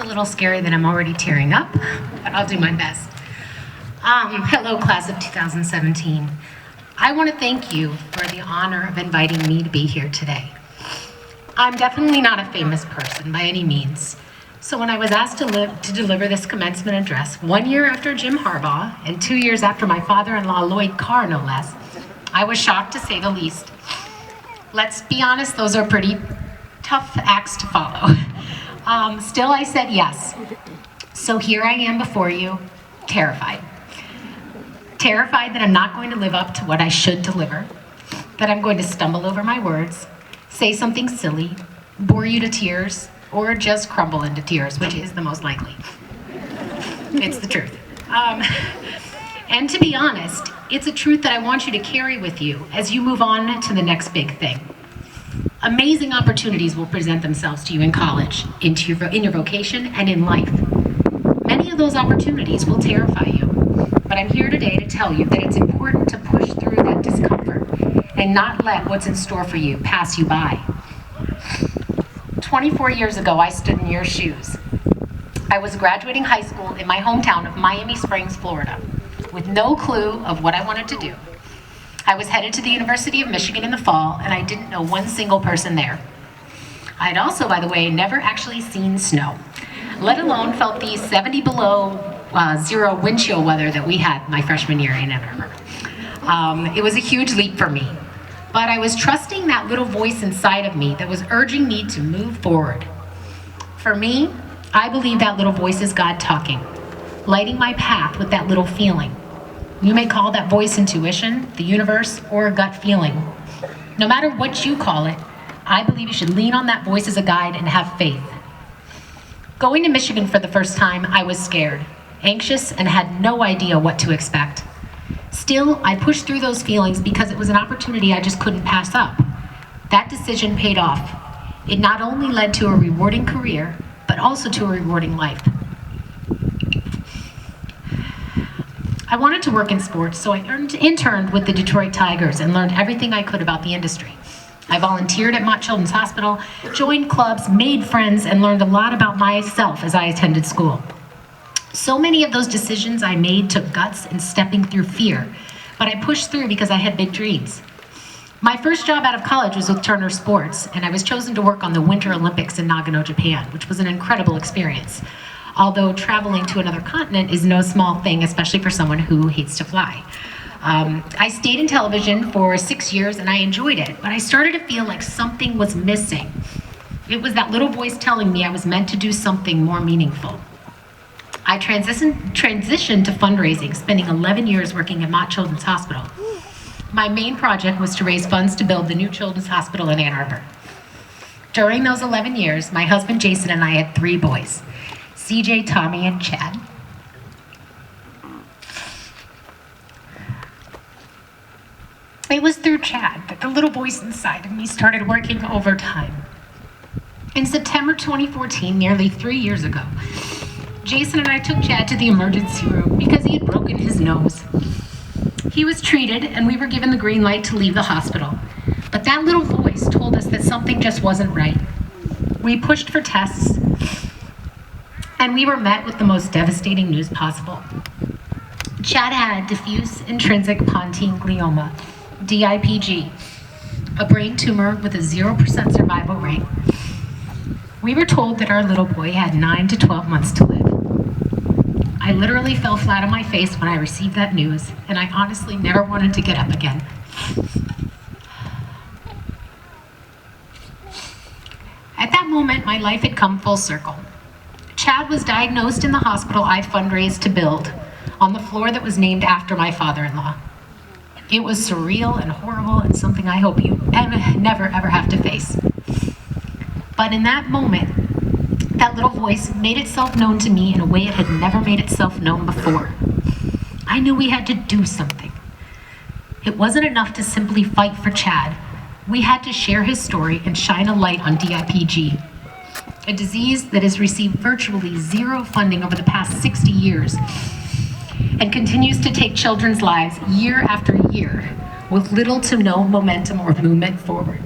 little scary that I'm already tearing up, but I'll do my best. Hello, class of 2017. I want to thank you for the honor of inviting me to be here today. I'm definitely not a famous person by any means. So when I was asked to deliver this commencement address 1 year after Jim Harbaugh and 2 years after my father-in-law Lloyd Carr, no less, I was shocked to say the least. Let's be honest, those are pretty tough acts to follow. Still, I said yes. So here I am before you, terrified. Terrified that I'm not going to live up to what I should deliver, that I'm going to stumble over my words, say something silly, bore you to tears, or just crumble into tears, which is the most likely. It's the truth. And to be honest, it's a truth that I want you to carry with you as you move on to the next big thing. Amazing opportunities will present themselves to you in college, in your vocation, and in life. Many of those opportunities will terrify you, but I'm here today to tell you that it's important to push through that discomfort and not let what's in store for you pass you by. 24 years ago, I stood in your shoes. I was graduating high school in my hometown of Miami Springs, Florida, with no clue of what I wanted to do. I was headed to the University of Michigan in the fall, and I didn't know one single person there. I had also, by the way, never actually seen snow, let alone felt the 70 below zero wind chill weather that we had my freshman year in Ann Arbor. It was a huge leap for me, but I was trusting that little voice inside of me that was urging me to move forward. For me, I believe that little voice is God talking, lighting my path with that little feeling. You may call that voice intuition, the universe, or a gut feeling. No matter what you call it, I believe you should lean on that voice as a guide and have faith. Going to Michigan for the first time, I was scared, anxious, and had no idea what to expect. Still, I pushed through those feelings because it was an opportunity I just couldn't pass up. That decision paid off. It not only led to a rewarding career, but also to a rewarding life. I wanted to work in sports, so I interned with the Detroit Tigers and learned everything I could about the industry. I volunteered at Mott Children's Hospital, joined clubs, made friends, and learned a lot about myself as I attended school. So many of those decisions I made took guts and stepping through fear, but I pushed through because I had big dreams. My first job out of college was with Turner Sports, and I was chosen to work on the Winter Olympics in Nagano, Japan, which was an incredible experience. Although traveling to another continent is no small thing, especially for someone who hates to fly. I stayed in television for 6 years and I enjoyed it, but I started to feel like something was missing. It was that little voice telling me I was meant to do something more meaningful. I transitioned to fundraising, spending 11 years working at Mott Children's Hospital. My main project was to raise funds to build the new Children's Hospital in Ann Arbor. During those 11 years, my husband Jason and I had 3 boys, CJ, Tammi, and Chad. It was through Chad that the little voice inside of me started working overtime. In September 2014, nearly 3 years ago, Jason and I took Chad to the emergency room because he had broken his nose. He was treated and we were given the green light to leave the hospital. But that little voice told us that something just wasn't right. We pushed for tests and we were met with the most devastating news possible. Chad had diffuse intrinsic pontine glioma, DIPG, a brain tumor with a 0% survival rate. We were told that our little boy had 9 to 12 months to live. I literally fell flat on my face when I received that news, and I honestly never wanted to get up again. At that moment, my life had come full circle. Chad was diagnosed in the hospital I fundraised to build, on the floor that was named after my father-in-law. It was surreal and horrible and something I hope you never ever have to face. But in that moment, that little voice made itself known to me in a way it had never made itself known before. I knew we had to do something. It wasn't enough to simply fight for Chad. We had to share his story and shine a light on DIPG, a disease that has received virtually 0 funding over the past 60 years and continues to take children's lives year after year with little to no momentum or movement forward.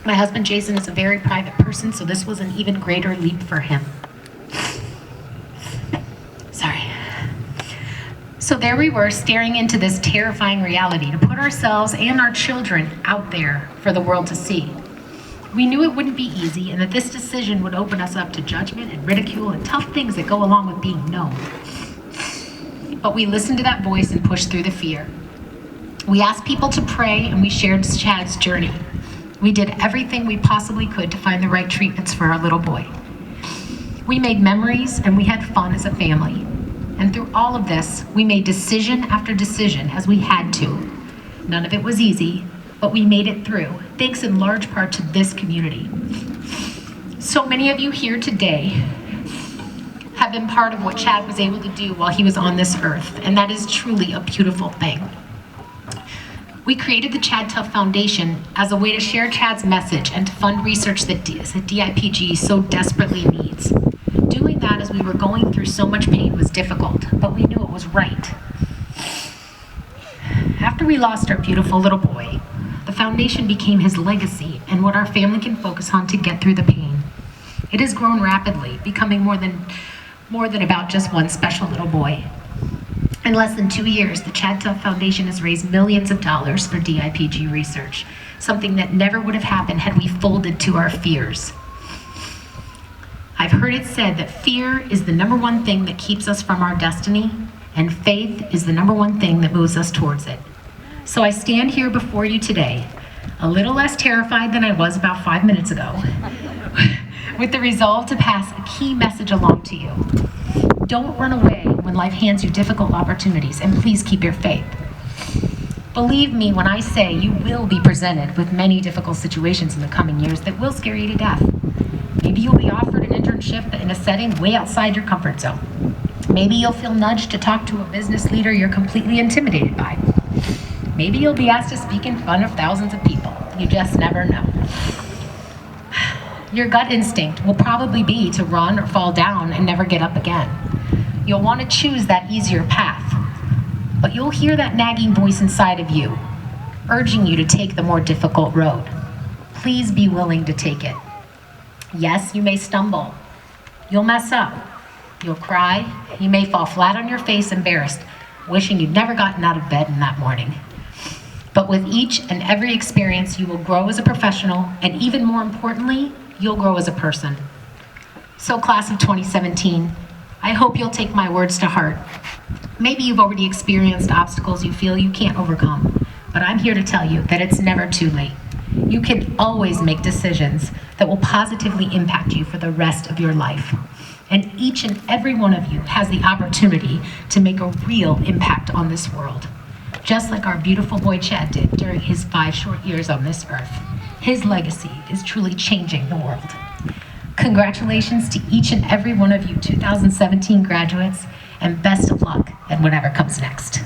My husband Jason is a very private person, so this was an even greater leap for him. So there we were, staring into this terrifying reality to put ourselves and our children out there for the world to see. We knew it wouldn't be easy and that this decision would open us up to judgment and ridicule and tough things that go along with being known. But we listened to that voice and pushed through the fear. We asked people to pray and we shared Chad's journey. We did everything we possibly could to find the right treatments for our little boy. We made memories and we had fun as a family. And through all of this, we made decision after decision as we had to. None of it was easy, but we made it through, thanks in large part to this community. So many of you here today have been part of what Chad was able to do while he was on this earth, and that is truly a beautiful thing. We created the ChadTough Foundation as a way to share Chad's message and to fund research that DIPG so desperately needs. Doing that as we were going through so much pain was difficult, but we knew it was right. After we lost our beautiful little boy, the foundation became his legacy and what our family can focus on to get through the pain. It has grown rapidly, becoming more than about just one special little boy. In less than 2 years, the ChadTough Foundation has raised millions of dollars for DIPG research, something that never would have happened had we folded to our fears. I've heard it said that fear is the #1 thing that keeps us from our destiny, and faith is the #1 thing that moves us towards it. So I stand here before you today, a little less terrified than I was about 5 minutes ago, with the resolve to pass a key message along to you. Don't run away when life hands you difficult opportunities, and please keep your faith. Believe me when I say you will be presented with many difficult situations in the coming years that will scare you to death. Maybe you'll be offered an internship in a setting way outside your comfort zone. Maybe you'll feel nudged to talk to a business leader you're completely intimidated by. Maybe you'll be asked to speak in front of thousands of people. You just never know. Your gut instinct will probably be to run or fall down and never get up again. You'll want to choose that easier path, but you'll hear that nagging voice inside of you, urging you to take the more difficult road. Please be willing to take it. Yes, you may stumble. You'll mess up. You'll cry. You may fall flat on your face, embarrassed, wishing you'd never gotten out of bed in that morning. But with each and every experience, you will grow as a professional, and even more importantly, you'll grow as a person. So class of 2017, I hope you'll take my words to heart. Maybe you've already experienced obstacles you feel you can't overcome, but I'm here to tell you that it's never too late. You can always make decisions that will positively impact you for the rest of your life. And each and every one of you has the opportunity to make a real impact on this world. Just like our beautiful boy Chad did during his 5 short years on this earth. His legacy is truly changing the world. Congratulations to each and every one of you 2017 graduates, and best of luck at whatever comes next.